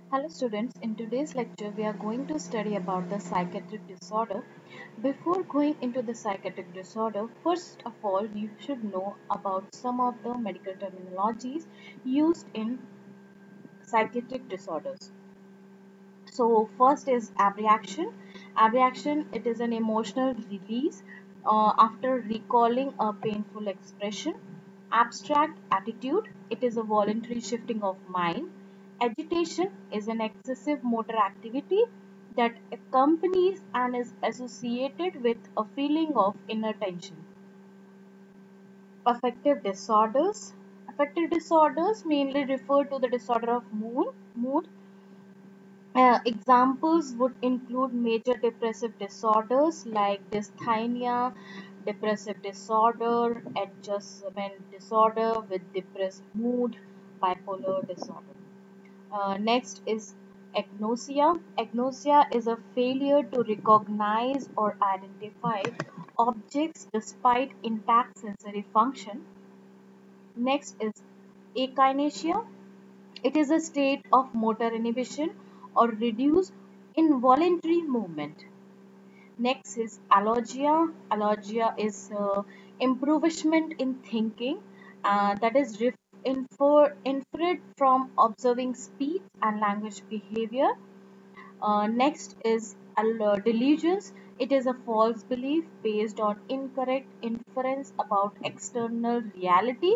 Hello students, in today's lecture we are going to study about the psychiatric disorder. Before going into the psychiatric disorder, first of all you should know about some of the medical terminologies used in psychiatric disorders. So first is abreaction. Abreaction, it is an emotional release after recalling a painful expression. Abstract attitude, it is a voluntary shifting of mind. Agitation is an excessive motor activity that accompanies and is associated with a feeling of inner tension. Affective disorders. Affective disorders mainly refer to the disorder of mood. Examples would include major depressive disorders like dysthymia, depressive disorder, adjustment disorder with depressed mood, bipolar disorder. Next is agnosia. Agnosia is a failure to recognize or identify objects despite intact sensory function. Next is akinesia. It is a state of motor inhibition or reduced involuntary movement. Next is alogia. Alogia is improvement in thinking that is inferred from observing speech and language behavior. Next is delusions. It is a false belief based on incorrect inference about external reality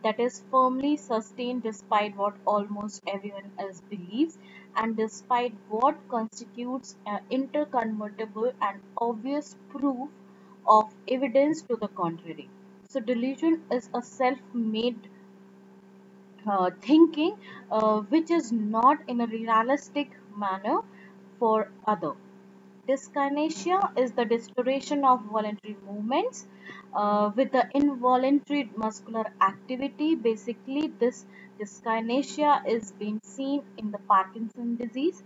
that is firmly sustained despite what almost everyone else believes and despite what constitutes interconvertible and obvious proof of evidence to the contrary. So, delusion is a self made thinking which is not in a realistic manner for other. Dyskinesia is the distortion of voluntary movements with the involuntary muscular activity. Basically, this dyskinesia is being seen in the Parkinson disease.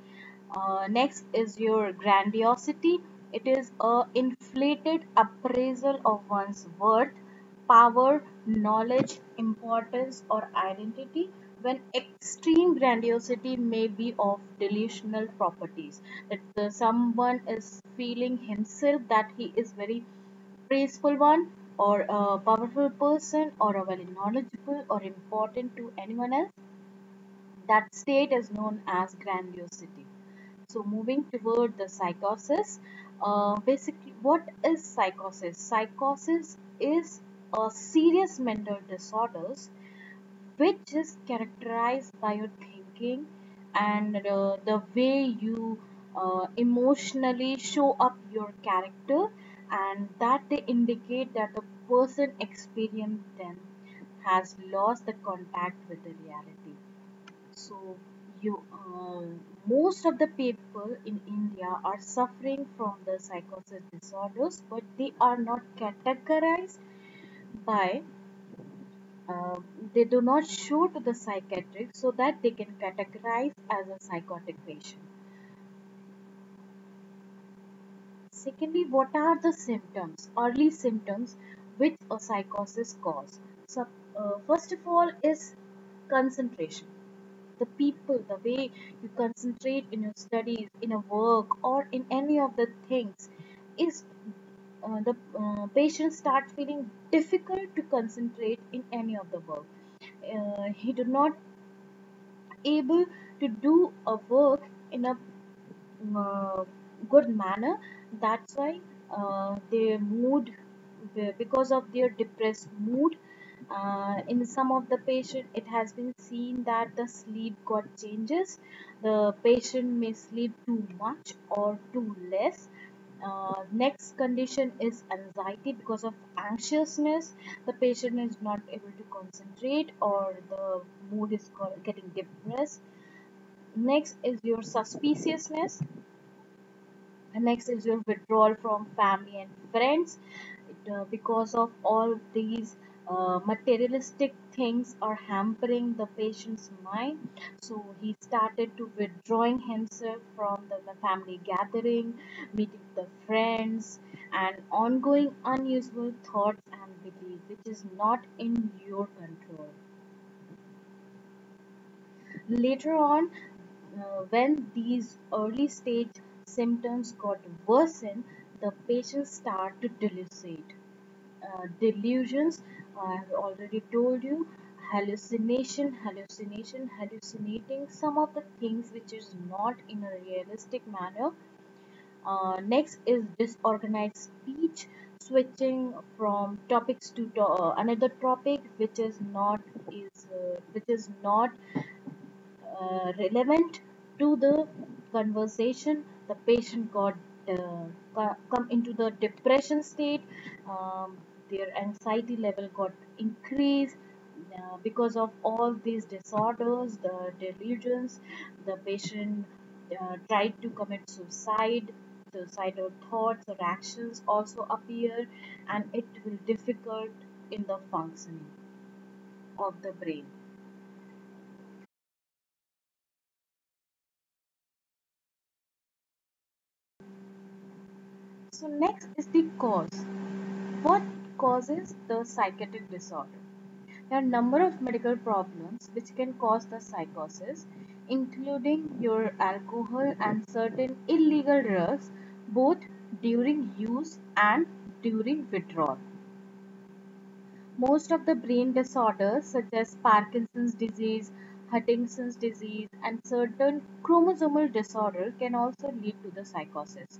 Next is your grandiosity. It is a inflated appraisal of one's worth, power, knowledge, importance, or identity when extreme grandiosity may be of delusional properties. That someone is feeling himself that he is very praiseful one or a powerful person or a very knowledgeable or important to anyone else. That state is known as grandiosity. So moving toward the psychosis, basically what is psychosis? Psychosis is a serious mental disorders which is characterized by your thinking and the way you emotionally show up your character, and that they indicate that the person experienced them has lost the contact with the reality. So you most of the people in India are suffering from the psychosis disorders, but they are not categorized by uh, they do not show to the psychiatric so that they can categorize as a psychotic patient. Secondly, what are the symptoms, early symptoms which a psychosis cause? So first of all is concentration. The people, the way you concentrate in your studies, in a work, or in any of the things, is the patient start feeling difficult to concentrate in any of the work. He do not able to do a work in a uh, good manner. That's why their mood, because of their depressed mood, in some of the patient it has been seen that the sleep got changes. The patient may sleep too much or too less. Next condition is anxiety. Because of anxiousness the patient is not able to concentrate or the mood is getting depressed. Next is your suspiciousness. And next is your withdrawal from family and friends. Because of all these materialistic things are hampering the patient's mind, so he started to withdrawing himself from the family gathering, meeting the friends, and ongoing unusual thoughts and beliefs which is not in your control. Later on, When these early stage symptoms got worsen, the patient start to delucid. Delusions, I have already told you, hallucinating some of the things which is not in a realistic manner. Next is disorganized speech, switching from topics to another topic which is not relevant to the conversation. The patient got come into the depression state. um, their anxiety level got increased because of all these disorders, the delusions. The patient tried to commit suicide. Suicidal thoughts or actions also appear, and it will difficult in the functioning of the brain. So next is the cause. What causes the psychiatric disorder? There are a number of medical problems which can cause the psychosis, including your alcohol and certain illegal drugs, both during use and during withdrawal. Most of the brain disorders, such as Parkinson's disease, Huntington's disease, and certain chromosomal disorder, can also lead to the psychosis.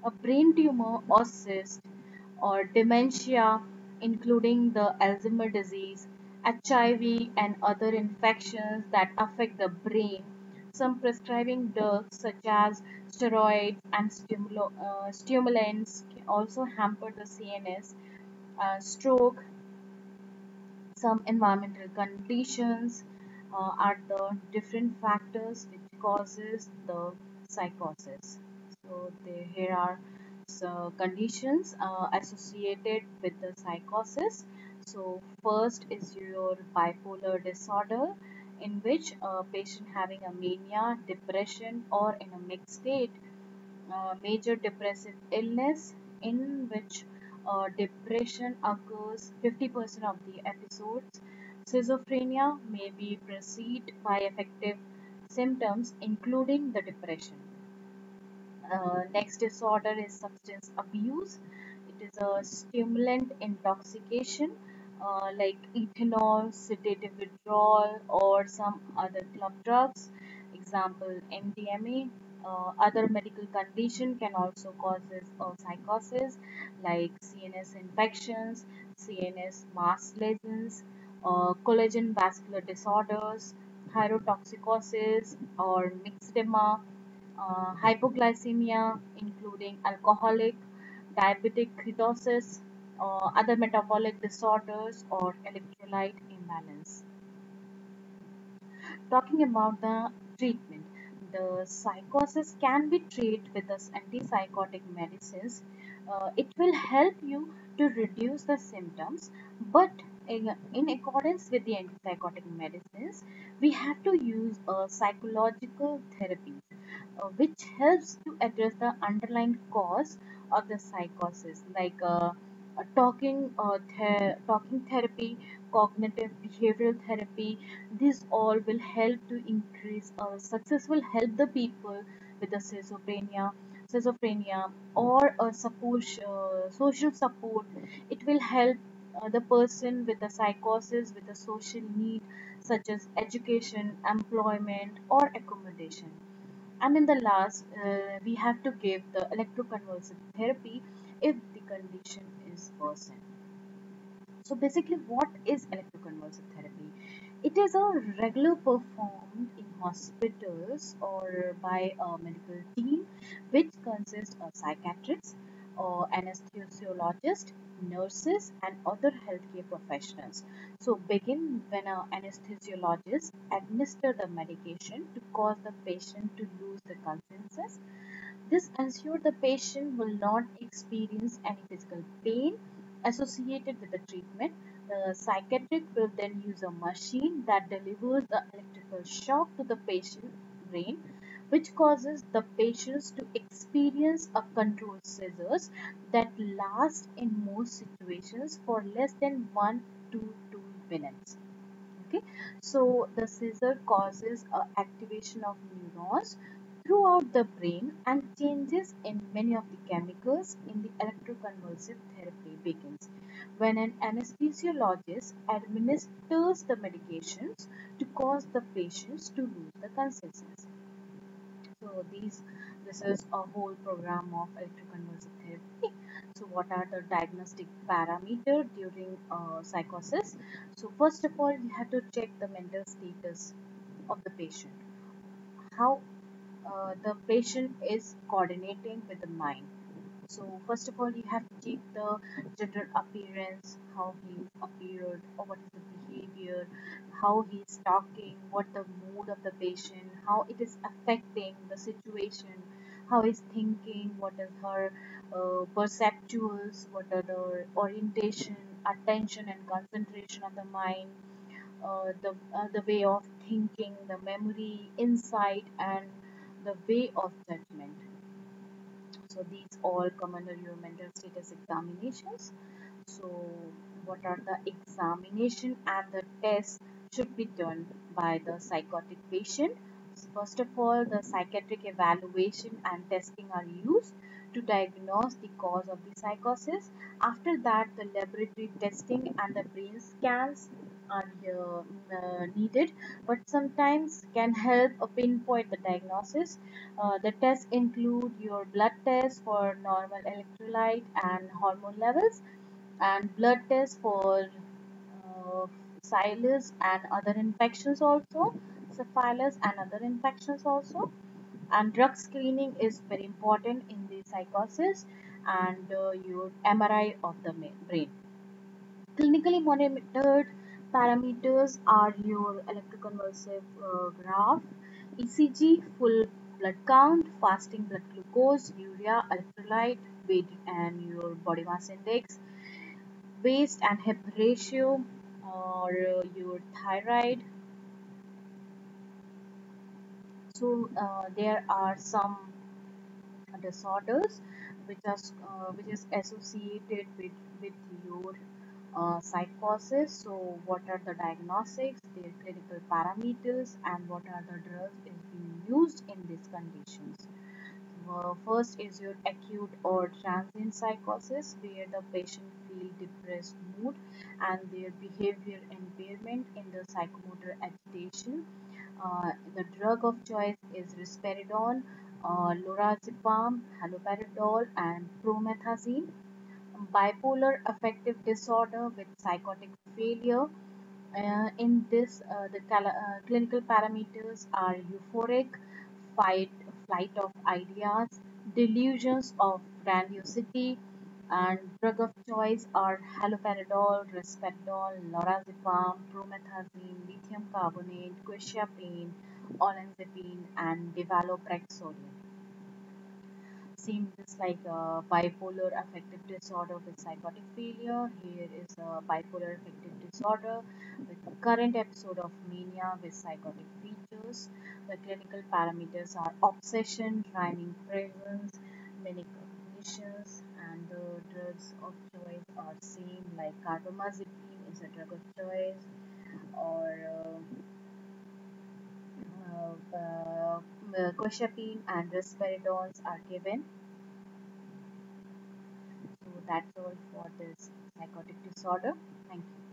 A brain tumor or cyst or dementia, including the Alzheimer's disease, HIV, and other infections that affect the brain. Some prescribing drugs, such as steroids and stimulants, can also hamper the CNS. Stroke, some environmental conditions are the different factors which causes the psychosis. So here are conditions associated with the psychosis. So first is your bipolar disorder, in which a patient having a mania, depression, or in a mixed state. Major depressive illness, in which depression occurs 50% of the episodes. Schizophrenia may be preceded by affective symptoms, including the depression. Next disorder is substance abuse. It is a stimulant intoxication, like ethanol, sedative withdrawal, or some other club drugs. Example, MDMA. Other medical condition can also causes psychosis, like CNS infections, CNS mass lesions, collagen vascular disorders, thyrotoxicosis, or myxedema, hypoglycemia, including alcoholic, diabetic ketosis, other metabolic disorders, or electrolyte imbalance. Talking about the treatment, the psychosis can be treated with the antipsychotic medicines. It will help you to reduce the symptoms, but in accordance with the antipsychotic medicines, we have to use psychological therapies, which helps to address the underlying cause of the psychosis, like talking therapy, cognitive behavioral therapy. These all will help to increase successful help the people with the schizophrenia or a support, social support. It will help the person with the psychosis with the social need, such as education, employment, or accommodation. And in the last, we have to give the electroconvulsive therapy if the condition is worsened. So basically, what is electroconvulsive therapy? It is a regular performed in hospitals or by a medical team, which consists of psychiatrists or anesthesiologists, nurses, and other healthcare professionals. So begin when an anesthesiologist administer the medication to cause the patient to lose the consciousness. This ensures the patient will not experience any physical pain associated with the treatment. The psychiatric will then use a machine that delivers the electrical shock to the patient's brain, which causes the patients to experience a controlled seizures that last in most situations for less than 1 to 2 minutes. Okay, so the seizure causes activation of neurons throughout the brain, and changes in many of the chemicals in the electroconvulsive therapy begins when an anesthesiologist administers the medications to cause the patients to lose the consciousness. So this is a whole program of electroconvulsive therapy. So what are the diagnostic parameter during psychosis? So first of all, you have to check the mental status of the patient, how the patient is coordinating with the mind. So first of all, you have to check the general appearance, how he appeared, or what is the behavior, how he is talking, what the mood of the patient, how it is affecting the situation, how he's thinking, what is her perceptuals, what are the orientation, attention, and concentration of the mind, the way of thinking, the memory, insight, and the way of judgment. So these all come under your mental status examinations. So what are the examination and the tests should be done by the psychotic patient? First of all, the psychiatric evaluation and testing are used to diagnose the cause of the psychosis. After that, the laboratory testing and the brain scans are needed, but sometimes can help pinpoint the diagnosis. The tests include your blood test for normal electrolyte and hormone levels, and blood tests for syphilis and other infections also, syphilis and other infections also. And drug screening is very important in the psychosis, and your MRI of the brain. Clinically monitored parameters are your electroconvulsive graph, ECG, full blood count, fasting blood glucose, urea, electrolyte, weight, and your body mass index, waist and hip ratio, or your thyroid. So there are some disorders which is associated with your psychosis. So what are the diagnostics, their clinical parameters, and what are the drugs is being used in these conditions? First is your acute or transient psychosis, where the patient feel depressed mood and their behavior impairment in the psychomotor agitation. The drug of choice is risperidone, lorazepam, haloperidol, and promethazine. Bipolar affective disorder with psychotic failure. In this, the clinical parameters are euphoric, fight, flight of ideas, delusions of grandiosity, and drug of choice are haloperidol, risperidone, lorazepam, promethazine, lithium carbonate, quetiapine, olanzapine, and devaloprexone. Same just like bipolar affective disorder with psychotic failure. Here is a bipolar affective disorder with a current episode of mania with psychotic features. The clinical parameters are obsession, rhyming presence, manic cognitions, and the drugs of choice are same like carbamazepine is a drug of choice, or quetiapine and risperidones are given. So that's all for this psychotic disorder. Thank you.